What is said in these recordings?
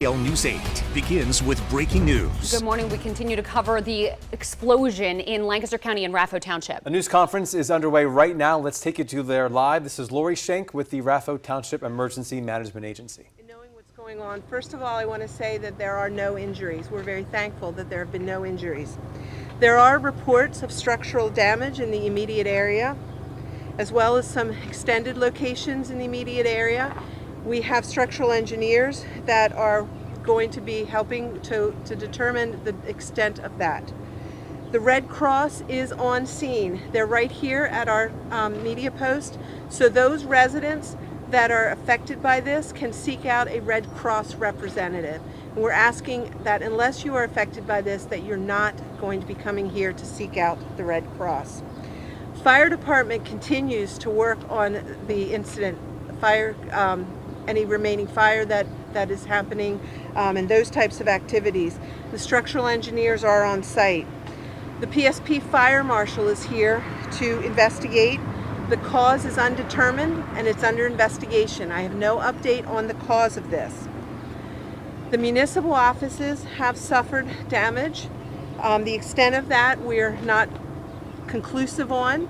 News 8 begins with breaking news. Good morning. We continue to cover the explosion in Lancaster County and Raffo Township. A news conference is underway right now. Let's take you to there live. This is Lori Schenk with the Raffo Township Emergency Management Agency. Knowing what's going on, first of all, I want to say that there are no injuries. We're very thankful that there have been no injuries. There are reports of structural damage in the immediate area, as well as some extended locations in the immediate area. We have structural engineers that are going to be helping to determine the extent of that. The Red Cross is on scene. They're right here at our media post. So those residents that are affected by this can seek out a Red Cross representative. And we're asking that unless you are affected by this, that you're not going to be coming here to seek out the Red Cross. Fire department continues to work on the incident, any remaining fire that is happening, and those types of activities. The structural engineers are on site. The PSP fire marshal is here to investigate. The cause is undetermined and it's under investigation. I have no update on the cause of this. The municipal offices have suffered damage. The extent of that we're not conclusive on.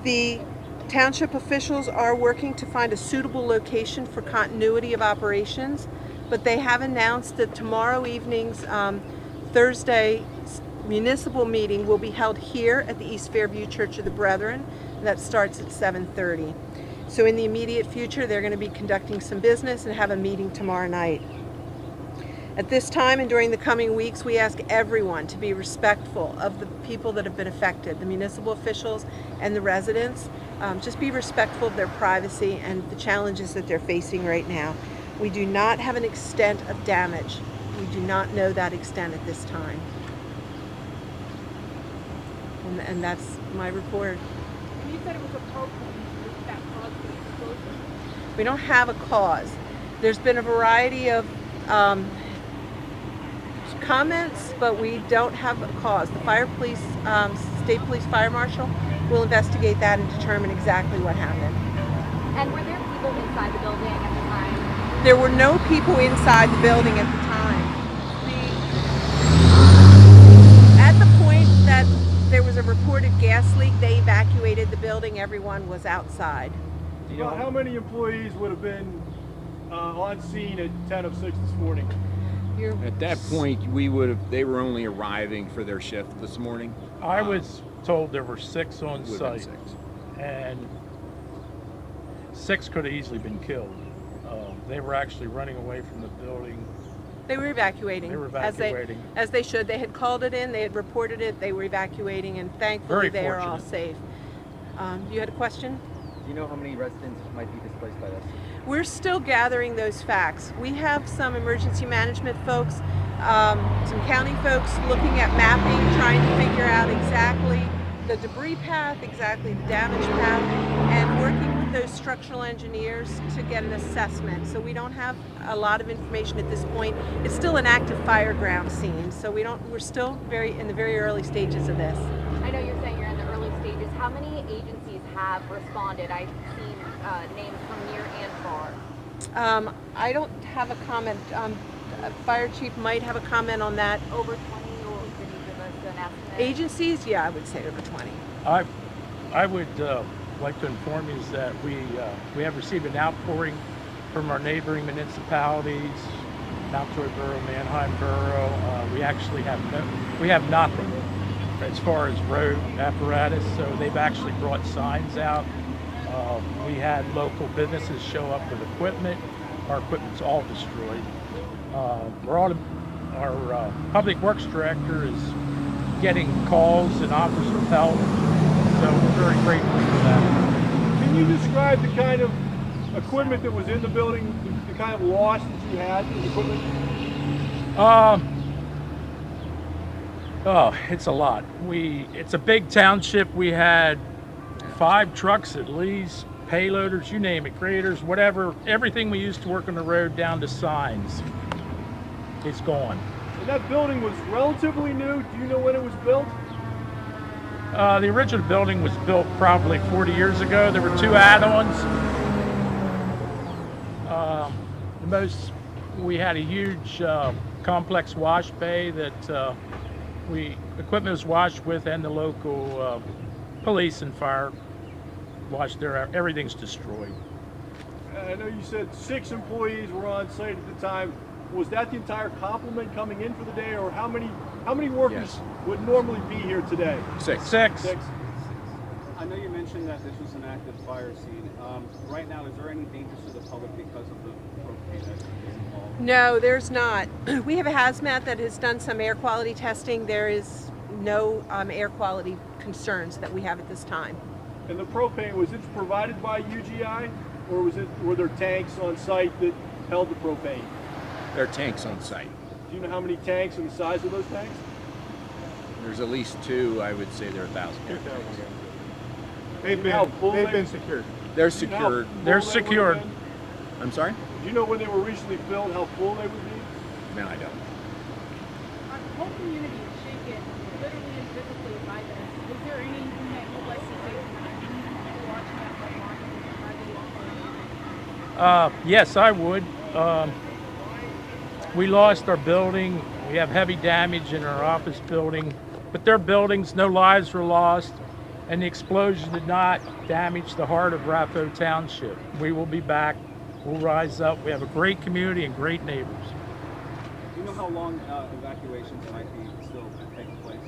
The township officials are working to find a suitable location for continuity of operations, but they have announced that tomorrow evening's Thursday municipal meeting will be held here at the East Fairview Church of the Brethren. That starts at 7:30. So in the immediate future, they're going to be conducting some business and have a meeting tomorrow night. At this time and during the coming weeks, we ask everyone to be respectful of the people that have been affected, the municipal officials and the residents. Just be respectful of their privacy and the challenges that they're facing right now. We do not have an extent of damage. We do not know that extent at this time. And that's my report. You said it was a propane that caused the explosion. We don't have a cause. There's been a variety of comments, but we don't have a cause. The fire police, state police fire marshal will investigate that and determine exactly what happened. And were there people inside the building at the time? There were no people inside the building at the time. At the point that there was a reported gas leak, they evacuated the building. Everyone was outside. Well, how many employees would have been on scene at 10:06 this morning? At that point, they were only arriving for their shift this morning. I was told there were 6 on site, and 6 could have easily been killed. They were actually running away from the building. They were evacuating. They were evacuating. As they should. They had called it in, they had reported it, they were evacuating, and thankfully they are all safe. You had a question? Do you know how many residents might be displaced by this? We're still gathering those facts. We have some emergency management folks, some county folks looking at mapping, trying to figure out exactly the debris path, exactly the damage path, and working with those structural engineers to get an assessment. So we don't have a lot of information at this point. It's still an active fire ground scene, so we're still in the very early stages of this. I know you're saying you're in the early stages. How many agencies have responded? I've seen names from near and far. I don't have a comment. Fire chief might have a comment on that. Over 20, or could you give us an estimate? Agencies? Yeah, I would say over 20. I would like to inform you that we have received an outpouring from our neighboring municipalities, Mount Joy Borough, Manheim Borough. We actually have nothing as far as road apparatus, so they've actually brought signs out. We had local businesses show up with equipment. Our equipment's all destroyed. Our public works director is getting calls and offers of help, so we're very grateful for that. Can you describe the kind of equipment that was in the building, the kind of loss that you had in equipment? It's a lot. It's a big township. We had 5 trucks at least, payloaders, you name it, graders, whatever, everything we used to work on the road down to signs. It's gone. And that building was relatively new. Do you know when it was built? The original building was built probably 40 years ago. There were 2 add-ons. The most we had a huge complex wash bay that equipment was washed with, and the local police and fire washed there. Everything's destroyed. I know you said 6 employees were on site at the time. Was that the entire complement coming in for the day, or how many workers Yes. would normally be here today? Six. Six. I know you mentioned that this was an active fire scene. Right now, is there any dangers to the public because of the propane that's involved? No, there's not. We have a hazmat that has done some air quality testing. There is no air quality concerns that we have at this time. And the propane, was it provided by UGI, or were there tanks on site that held the propane? There are tanks on site. Do you know how many tanks and the size of those tanks? There's at least 2. I would say there are 1,000 tanks. They've been secured. They're secured. They're secured. I'm sorry? Do you know when they were recently filled, how full they would be? No, I don't. Our whole community is shaken, literally and physically, by this. Is there anything that you'd like to say to watching that from Yes, I would. We lost our building. We have heavy damage in our office building, but their buildings, no lives were lost, and the explosion did not damage the heart of Raffo Township. We will be back. We'll rise up. We have a great community and great neighbors. Do you know how long evacuations might be still taking place?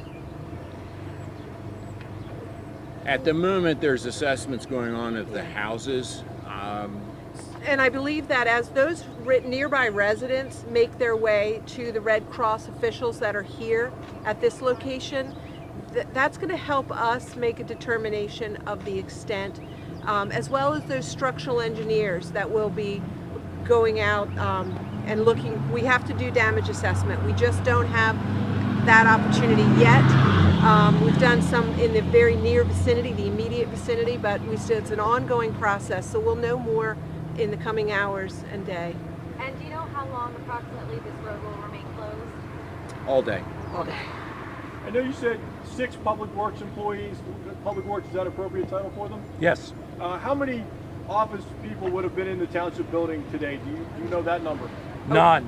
At the moment, there's assessments going on of the houses. And I believe that as those nearby residents make their way to the Red Cross officials that are here at this location, that's going to help us make a determination of the extent, as well as those structural engineers that will be going out and looking. We have to do damage assessment. We just don't have that opportunity yet. We've done some in the very near vicinity, the immediate vicinity, but it's an ongoing process, so we'll know more in the coming hours and day. And do you know how long approximately this road will remain closed? All day. All day. I know you said 6 Public Works employees. Public Works, is that appropriate title for them? Yes. How many office people would have been in the township building today? Do you know that number? None.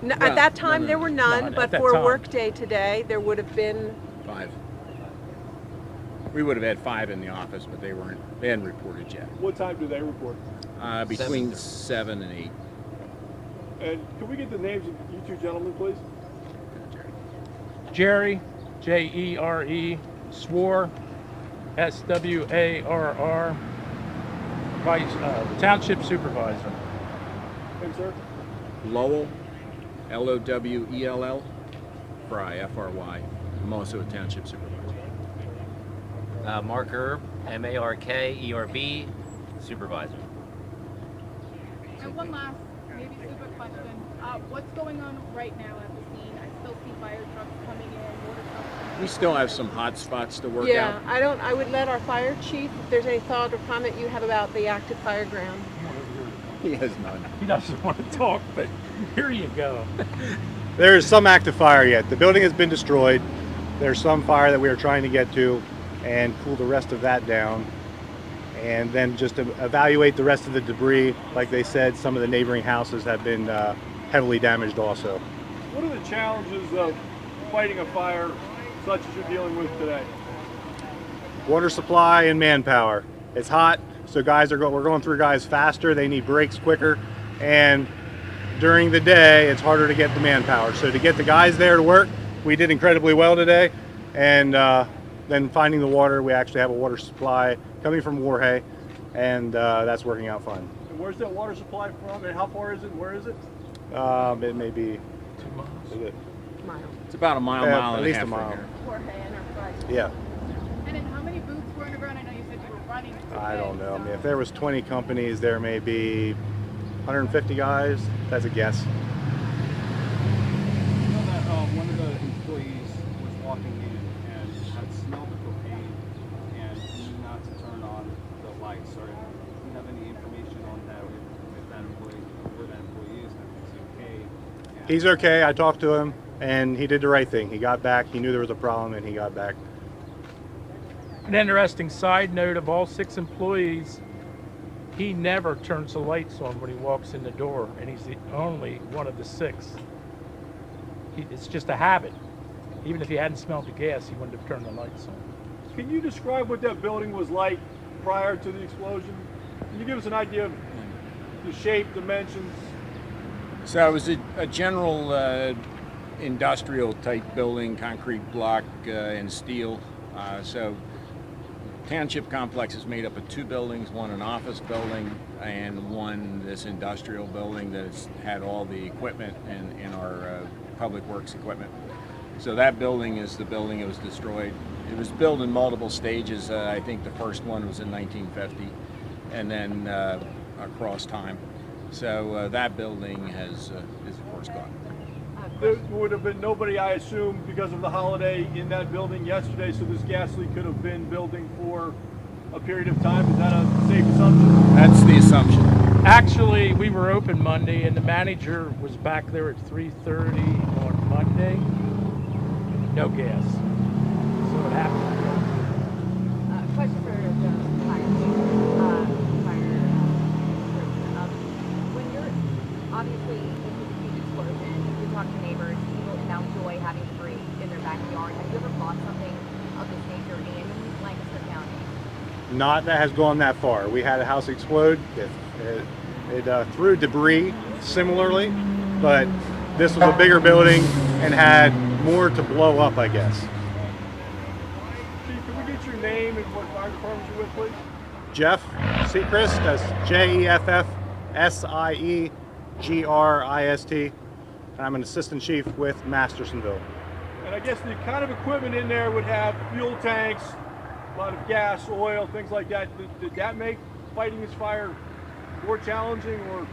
No, at that time, there were none, None but at that for a time. work day today, there would have been. 5. We would have had 5 in the office, but they hadn't reported yet. What time do they report? Between 7 and 8. And can we get the names of you 2 gentlemen, please? Jerry, Jere, Swar, Swarr, Township Supervisor. Thanks, sir. Lowell, Lowell, Fry, Fry. I'm also a township supervisor. Mark Erb, Markerb, supervisor. And one last, maybe stupid question. What's going on right now at the scene? I still see fire trucks coming in, water trucks coming in. We still have some hot spots to work Yeah, out. I would let our fire chief, if there's any thought or comment you have about the active fire ground. He has none. He doesn't want to talk, but here you go. There is some active fire yet. The building has been destroyed. There's some fire that we are trying to get to and cool the rest of that down. And then just to evaluate the rest of the debris. Like they said, some of the neighboring houses have been heavily damaged also. What are the challenges of fighting a fire such as you're dealing with today? Water supply and manpower. It's hot, so we're going through guys faster. They need breaks quicker. And during the day, it's harder to get the manpower. So to get the guys there to work, we did incredibly well today. And then finding the water, we actually have a water supply coming from Warhay, and that's working out fine. And where's that water supply from, and how far is it, and where is it? It may be 2 miles. Is it? It's about a mile, Yeah, mile at and a least half a from mile. here. Jorge Enterprise. Yeah. And then how many booths were underground? I know you said you were running. I don't know. I mean, if there was 20 companies, there may be 150 guys. That's a guess. You know that one of the employees was walking in and had smelled the propane and knew not to turn on the lights. Or do you have any information on that? If that employee, where that employee is, is he okay? And He's okay. I talked to him, and he did the right thing. He got back. He knew there was a problem, and he got back. An interesting side note, of all 6 employees, he never turns the lights on when he walks in the door, and he's the only one of the 6. It's just a habit. Even if he hadn't smelled the gas, he wouldn't have turned the lights on. Can you describe what that building was like prior to the explosion? Can you give us an idea of the shape, dimensions? So it was a general industrial type building, concrete block and steel. So township complex is made up of 2 buildings, one an office building and one this industrial building that's had all the equipment and our public works equipment. So that building is the building that was destroyed. It was built in multiple stages. I think the first one was in 1950 and then across time. So that building is of course gone. There would have been nobody, I assume, because of the holiday in that building yesterday, so this gas leak could have been building for a period of time. Is that a safe assumption? That's the assumption. Actually, we were open Monday, and the manager was back there at 3:30 on Monday. No gas. So it happened. Question for the fire chief. When you're obviously this was a huge explosion, you talk to neighbors, people now enjoy having debris in their backyard. Have you ever bought something of this nature in Lancaster County? Not that has gone that far. We had a house explode. It threw debris similarly, but this was a bigger building and had more to blow up, I guess. Chief, can we get your name and what fire department you're with, please? Jeff Siegrist, that's Jeffsiegrist, and I'm an assistant chief with Mastersonville. And I guess the kind of equipment in there would have fuel tanks, a lot of gas, oil, things like that. Did that make fighting this fire more challenging, or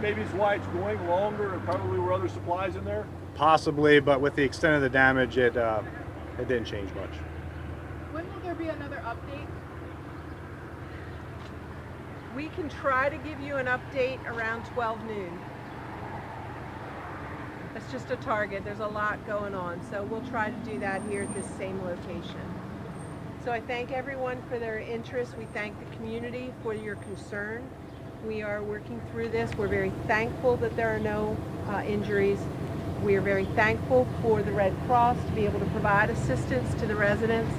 maybe it's why it's going longer and probably were other supplies in there? Possibly, but with the extent of the damage, it didn't change much. When will there be another update? We can try to give you an update around 12 noon. That's just a target. There's a lot going on, so we'll try to do that here at this same location. So I thank everyone for their interest. We thank the community for your concern. We are working through this. We're very thankful that there are no injuries. We are very thankful for the Red Cross to be able to provide assistance to the residents,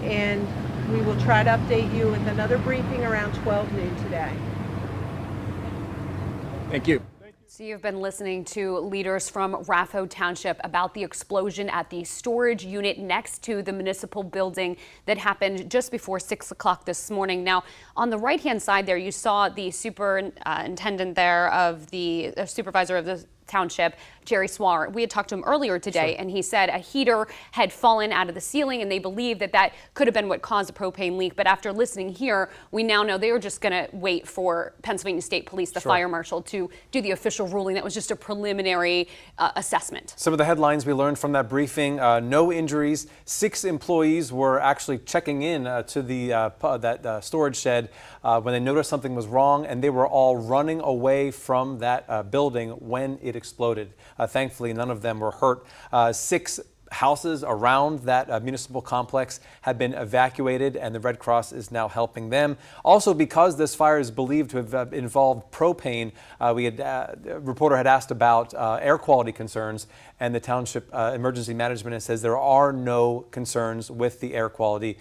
and we will try to update you with another briefing around 12 noon today. Thank you. So you've been listening to leaders from Raffo Township about the explosion at the storage unit next to the municipal building that happened just before 6 o'clock this morning. Now, on the right-hand side there, you saw the superintendent there of the supervisor of the township, Jerry Swar. We had talked to him earlier today, and he said a heater had fallen out of the ceiling, and they believe that that could have been what caused the propane leak. But after listening here, we now know they were just going to wait for Pennsylvania State Police, the fire marshal, to do the official ruling. That was just a preliminary assessment. Some of the headlines we learned from that briefing: no injuries. 6 employees were actually checking in to the storage shed when they noticed something was wrong, and they were all running away from that building when it exploded. Thankfully, none of them were hurt. 6 houses around that municipal complex have been evacuated, and the Red Cross is now helping them. Also, because this fire is believed to have involved propane, a reporter had asked about air quality concerns, and the township emergency management says there are no concerns with the air quality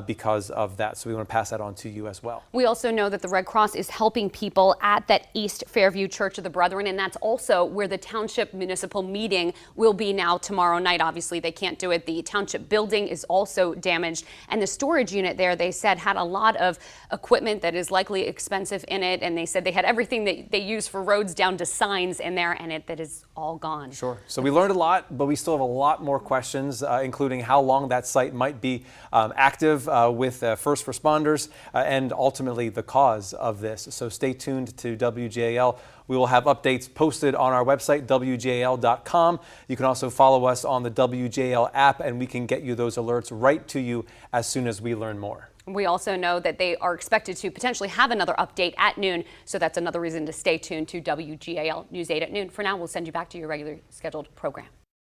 because of that. So we want to pass that on to you as well. We also know that the Red Cross is helping people at that East Fairview Church of the Brethren, and that's also where the township municipal meeting will be now tomorrow night. Obviously, they can't do it. The township building is also damaged, and the storage unit there, they said, had a lot of equipment that is likely expensive in it, and they said they had everything that they use for roads down to signs in there, and that is all gone. Sure. So we learned a lot, but we still have a lot more questions, including how long that site might be active with first responders and ultimately the cause of this. So stay tuned to WJAL. We will have updates posted on our website, WJAL.com. You can also follow us on the WJAL app, and we can get you those alerts right to you as soon as we learn more. We also know that they are expected to potentially have another update at noon, so that's another reason to stay tuned to WGAL News 8 at noon. For now, we'll send you back to your regular scheduled program.